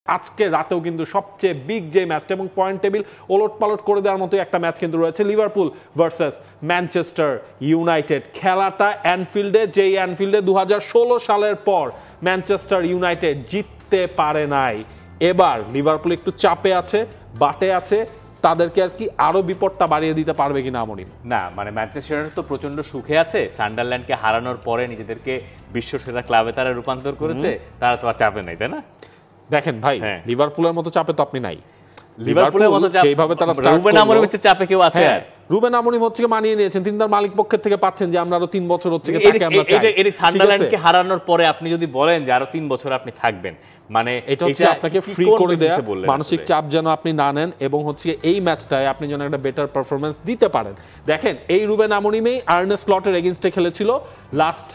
আজকে রাতেও কিন্তু সবচেয়ে বিগ যে ম্যাচটা এবং পয়েন্ট টেবিল ওলটপালট করে দেওয়ার মতো একটা ম্যাচ কিন্তু রয়েছে, লিভারপুল ভার্সেস ম্যানচেস্টার ইউনাইটেড। খেলাটা অ্যানফিল্ডে, যেই অ্যানফিল্ডে 2016 সালের পর ম্যানচেস্টার ইউনাইটেড জিততে পারে নাই। এবার লিভারপুল একটু চাপে আছে, বাটে আছে, তাদেরকে আর কি আরো বিপদটা বাড়িয়ে দিতে পারবে কিনা আমনি? না, মানে ম্যানচেস্টার ইউনাইটেড তো প্রচন্ড সুখে আছে, সান্ডারল্যান্ডকে হারানোর পরে নিজেদেরকে বিশ্বসেরা ক্লাবে তারা রূপান্তর করেছে, তারা তো আর চাপে নাই, তাই না? দেখেন ভাই, লিভারপুলের মতো চাপে তো আপনি নাই। লিভারপুলের মতো চাপ যেভাবে তারা রুবেন আমরিমের চাপে কেউ আছে? রুবেন আমরিম হচ্ছে মানিয়ে নিয়েছেন, তিনি তার মালিক পক্ষের থেকে পাচ্ছেন যে আমরা আরো 3 বছর হচ্ছে তাকে আমরা চাই। এটা সান্ডারল্যান্ডকে হারানোর পরে আপনি যদি বলেন যে আরো 3 বছর আপনি থাকবেন, মানে এটা হচ্ছে আপনাকে ফ্রি করে দেয়া, মানসিক চাপ যেন আপনি না নেন এবং হচ্ছে এই ম্যাচটায় আপনি যেন একটা বেটার পারফরম্যান্স দিতে পারেন। দেখেন, এই রুবেন আমরিমই আর্নে স্লটের এগেইনস্টে খেলেছিল লাস্ট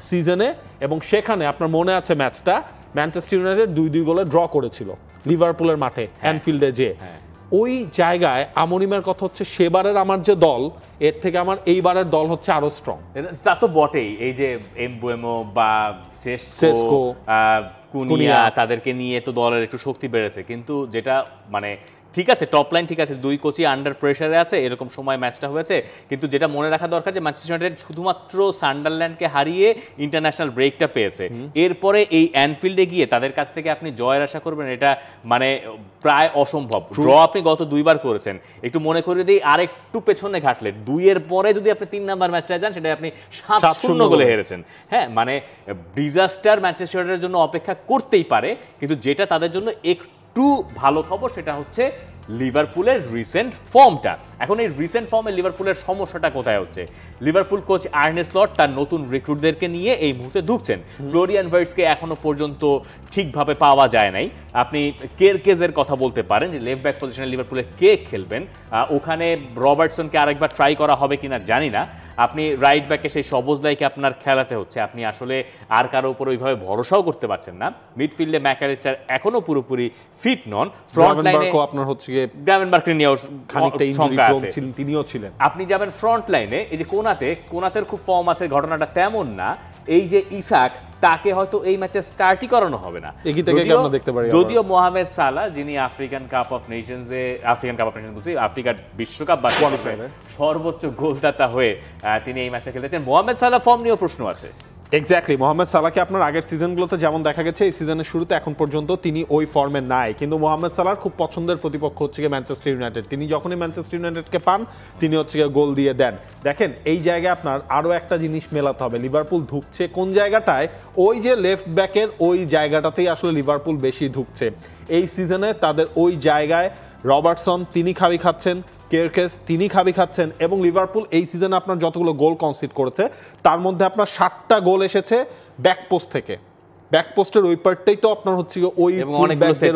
সিজনে এবং সেখানে আপনার মনে আছে ম্যাচটা ম্যানচেস্টার ইউনাইটেড 2-2 গোলে ড্র করেছিল লিভারপুলের মাঠে অ্যানফিল্ডে। যে ওই জায়গায় আমরিমের কথা হচ্ছে সেবারের আমার যে দল, এর থেকে আমার এইবারের দল হচ্ছে আরো স্ট্রং। তা তো বটেই। এই যে এমবুয়েমো বা সেসকো, কুনিয়া, তাদেরকে নিয়ে তো দলের একটু শক্তি বেড়েছে, কিন্তু যেটা মানে ঠিক আছে, টপ লাইন ঠিক আছে, 2 কোচই আন্ডার প্রেসারে আছে, এরকম সময় ম্যাচটা হয়েছে, কিন্তু যেটা মনে রাখা দরকার যে ম্যানচেস্টার ইউনাইটেড শুধুমাত্র সান্ডারল্যান্ডকে হারিয়ে ইন্টারন্যাশনাল ব্রেকটা পেয়েছে। এরপরে এই অ্যানফিল্ডে গিয়ে তাদের কাছ থেকে আপনি জয়ের আশা করবেন, এটা মানে প্রায় অসম্ভব। ড্র আপনি গত 2 বার করেছেন, একটু মনে করে দিই আর একটু পেছনে ঘাটলে 2 এর পরে যদি আপনি 3 নাম্বার ম্যাচটায় যান, সেটা আপনি 7-0 গোলে হেরেছেন। হ্যাঁ, মানে ডিজাস্টার ম্যানচেস্টার ইউনাইটেডের জন্য অপেক্ষা করতেই পারে, কিন্তু যেটা তাদের জন্য একটু ভালো খবর সেটা হচ্ছে লিভারপুলের রিসেন্ট ফর্মটা। এখন এই রিসেন্ট ফর্মে লিভারপুলের সমস্যাটা কোথায় হচ্ছে? লিভারপুল কোচ আর্নে স্লট তার নতুন রিক্রুটদেরকে নিয়ে এই মুহূর্তে ঢুকছেন। ফ্লোরিয়ান ভার্টসকে এখনো পর্যন্ত ঠিকভাবে পাওয়া যায় নাই। আপনি কেরকেজের কথা বলতে পারেন যে লেফট ব্যাক পজিশনে লিভারপুলে কে খেলবেন, ওখানে রবার্টসনকে আরেকবার ট্রাই করা হবে কিনা জানি না। আপনি রাইট ব্যাকে সেই সবজদাইকে আপনার খেলাতে হচ্ছে, আপনি আসলে আর কারো উপর ওইভাবে ভরসাও করতে পারছেন না। মিডফিল্ডে ম্যাকালিস্টার এখনো পুরোপুরি ফিট নন। ফ্রন্ট লাইনে আপনার হচ্ছে গ্রাভেনবার্গকে নিয়েও খানিকটা ইনজুরি ছিলেন, তিনিও ছিলেন। আপনি যাবেন ফ্রন্ট লাইনে, এই যে কোনাতের খুব ফর্ম আছে, ঘটনাটা তেমন না। এই যে ইসাক, তাকে হয়তো এই ম্যাচে স্টার্টই করানো হবে না, যদিও মোহামেদ সালাহ, যিনি আফ্রিকান কাপ অফ নেশনস বলছি, আফ্রিকার বিশ্বকাপ বা কোয়ালিফায়ারে সর্বোচ্চ গোলদাতা হয়ে তিনি এই ম্যাচে খেলতেছেন। মোহামেদ সালাহ ফর্ম নিয়েও প্রশ্ন আছে। এক্স্যাক্টলি, মোহাম্মদ সালাহকে আপনার আগের সিজনগুলোতে যেমন দেখা গেছে, এই সিজনের শুরুতে এখন পর্যন্ত তিনি ওই ফর্মে নাই, কিন্তু মোহাম্মদ সালাহর খুব পছন্দের প্রতিপক্ষ হচ্ছে ম্যানচেস্টার ইউনাইটেড। তিনি যখনই ম্যানচেস্টার ইউনাইটেডকে পান, তিনি হচ্ছে গোল দিয়ে দেন। দেখেন, এই জায়গায় আপনার আরও একটা জিনিস মেলাতে হবে, লিভারপুল ঢুকছে কোন জায়গাটায়, ওই যে লেফট ব্যাকের ওই জায়গাটাতেই আসলে লিভারপুল বেশি ঢুকছে এই সিজনে। তাদের ওই জায়গায় রবার্টসন তিনি খাবি খাচ্ছেন, কেরকেজ তিনি খাবি খাচ্ছেন, এবং লিভারপুল এই সিজনে আপনার যতগুলো গোল কনসিড করেছে তার মধ্যে আপনার 7টা গোল এসেছে ব্যাকপোস্ট থেকে। ব্যাকপোস্টের ওই পার্টটাই তো আপনার হচ্ছে ওই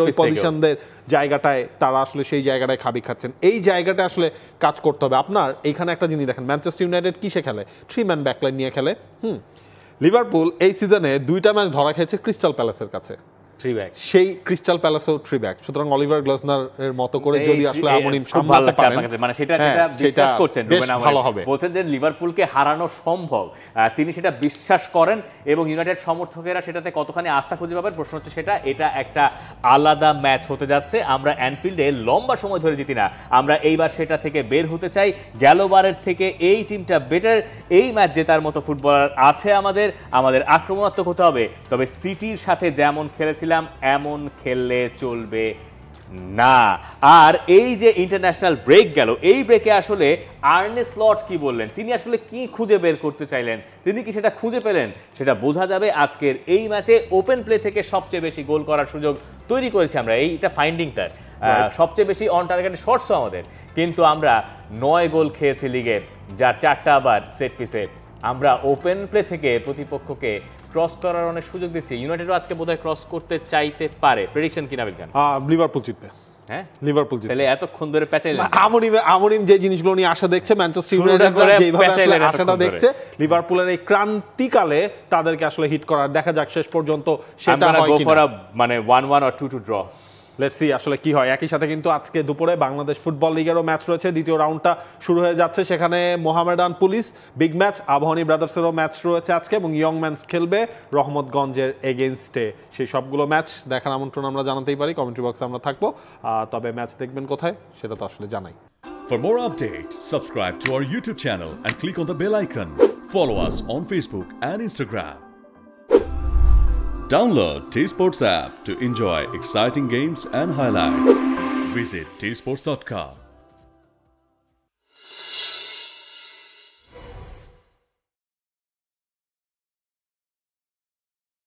ওই পজিশনদের জায়গাটায় তারা আসলে সেই জায়গাটায় খাবি খাচ্ছেন। এই জায়গাটা আসলে কাজ করতে হবে আপনার। এইখানে একটা জিনিস দেখেন, ম্যানচেস্টার ইউনাইটেড কিসে খেলে? 3 ম্যান ব্যাকলাইন নিয়ে খেলে। লিভারপুল এই সিজনে 2টা ম্যাচ ধরা খেয়েছে ক্রিস্টাল প্যালেসের কাছে, 3 ব্যাক, সেই ক্রিস্টাল প্যালেসও 3 ব্যাক। সুতরাং অলিভার গ্লাসনার এর মতো করে যদি আসলে আমনিম সামলাতে পারেন, মানে সেটা বিশ্বাস করছেন রুবেন আমরিম বলছেন যে লিভারপুলকে হারানো সম্ভব, তিনি সেটা বিশ্বাস করেন এবং ইউনাইটেড সমর্থকেরা সেটাতে কতখানি আস্থা খুঁজে পাবেন প্রশ্ন হচ্ছে সেটা। এটা একটা আলাদা ম্যাচ হতে যাচ্ছে। আমরা অ্যানফিল্ডে লম্বা সময় ধরে জিতি না, আমরা এইবার সেটা থেকে বের হতে চাই। গেলবারের থেকে এই টিমটা বেটার, এই ম্যাচ জেতার মতো ফুটবলার আছে আমাদের আক্রমণাত্মক হতে হবে, তবে সিটির সাথে যেমন খেলেছিল এমন খেললে চলবে না। আর এই যে ইন্টারন্যাশনাল ব্রেক গেল, এই ব্রেকে আসলে আর্নে স্লট কি বললেন, তিনি আসলে কি খুঁজে বের করতে চাইলেন, তিনি কি সেটা খুঁজে পেলেন, সেটা বোঝা যাবে আজকের এই ম্যাচে। ওপেন প্লে থেকে সবচেয়ে বেশি গোল করার সুযোগ তৈরি করেছি আমরা, এইটা ফাইন্ডিং তার। সবচেয়ে বেশি অন টার্গেট শটসও আমাদের, কিন্তু আমরা 9 গোল খেয়েছি লিগে, যার 4টা আবার সেট পিসে। আমরা ওপেন প্লে থেকে প্রতিপক্ষকে ক্রস করার অনেক সুযোগ দিচ্ছি। ইউনাইটেডও আজকে বোধহয় ক্রস করতে চাইতে পারে। প্রেডিকশন কি নাবিল খান? লিভারপুল জিতবে। হ্যাঁ, লিভারপুল জিতবে। তাহলে এতক্ষণ ধরে প্যাচাইলেন। আমরিম যে জিনিসগুলো নিয়ে আশা দেখছে, ম্যানচেস্টার ইউনাইটেড যেভাবে আশাটা দেখছে, লিভারপুলের এই ক্রান্তিকালে তাদেরকে আসলে হিট করার, দেখা যাক শেষ পর্যন্ত সেটা হয় কিনা। মানে 1-1 or 2-2 ড্র। লেটস সি আসলে কি হয়। একই সাথে কিন্তু আজকে দুপুরে বাংলাদেশ ফুটবল লিগেরও ম্যাচ রয়েছে, দ্বিতীয় রাউন্ডটা শুরু হয়ে যাচ্ছে, সেখানে Mohammedan police big match, Abahani ব্রাদার্সেরও ম্যাচ রয়েছে আজকে, এবং ইয়ং ম্যানস খেলবে রহমতগঞ্জের এগেইনস্টে। সেই সবগুলো ম্যাচ দেখার আমন্ত্রণ আমরা জানাতেই পারি, কমেন্ট্রি বক্সে আমরা থাকবো। তবে ম্যাচ দেখবেন কোথায় সেটা তো আসলে জানাই। For more updates, subscribe to our YouTube channel and click on the bell icon. Follow us on Facebook and Instagram. Download T-Sports app to enjoy exciting games and highlights. Visit tsports.com.